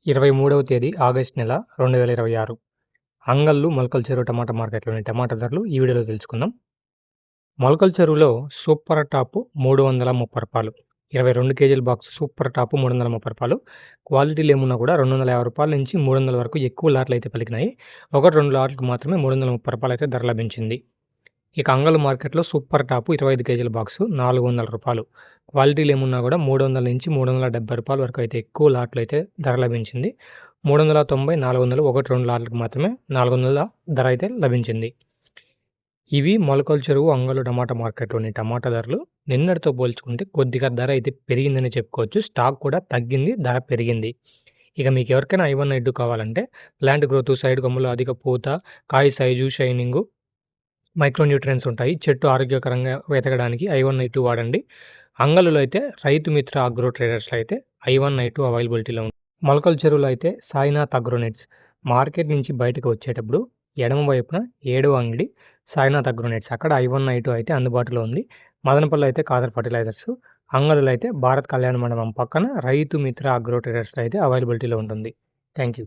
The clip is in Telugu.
23వ తేదీ ఆగస్టు నెల 2026 అంగళ్ళు మొలకల చెరువు టమాటా మార్కెట్లోని టమాటా ధరలు ఈ వీడియోలో తెలుసుకుందాం. మొలకల చెరువులో సూపర్ టాప్ రూ. 330, 22 కేజీల బాక్స్ సూపర్ టాప్ రూ. 330. క్వాలిటీలు ఏమున్నా కూడా రూ. 250 నుంచి 300 వరకు ఎక్కువ లాట్లు అయితే పలికినాయి. 1-2 లాట్లకు మాత్రమే రూ. 330 అయితే ధర లభించింది. ఇక అంగళ్ళు మార్కెట్లో సూపర్ టాప్ 25 కేజీల బాక్సు రూ. 400. క్వాలిటీలు ఏమున్నా కూడా 300 నుంచి రూ. 370 వరకు అయితే ఎక్కువ లాట్లు అయితే ధర లభించింది. 390, 400 1-2 లాట్లకు మాత్రమే 400 ధర అయితే లభించింది. ఇవి మొలకల చెరువు అంగళ్ళు టమాటా మార్కెట్లోని టమాటా ధరలు. నిన్నటితో పోల్చుకుంటే కొద్దిగా ధర అయితే పెరిగిందని చెప్పుకోవచ్చు. స్టాక్ కూడా తగ్గింది, ధర పెరిగింది. ఇక మీకు ఎవరికైనా I1, I2 కావాలంటే ప్లాంట్ గ్రోత్, సైడ్ కొమ్మలు, అధిక పూత, కాయ సైజు, షైనింగు, మైక్రో న్యూట్రియన్స్ ఉంటాయి. చెట్టు ఆరోగ్యకరంగా ఎదగడానికి I1, I2 వాడండి. అంగళ్ళలో అయితే రైతు మిత్ర అగ్రో ట్రేడర్స్లో అయితే I1, I2 అవైలబిలిటీలో ఉంది. మొలకల చెరువులో అయితే సాయినాథ్ అగ్రోనెట్స్ మార్కెట్ నుంచి బయటకు వచ్చేటప్పుడు ఎడమ వైపున 7వ అంగడి సాయినాథ్ అగ్రోనెట్స్, అక్కడ I1, I2 అయితే అందుబాటులో ఉంది. మదనపల్లి అయితే కాదర్ ఫర్టిలైజర్స్, అంగళ్ళలో అయితే భారత్ కళ్యాణ మండపం పక్కన రైతు మిత్ర అగ్రో ట్రేడర్స్లో అయితే అవైలబిలిటీలో ఉంటుంది. Thank you.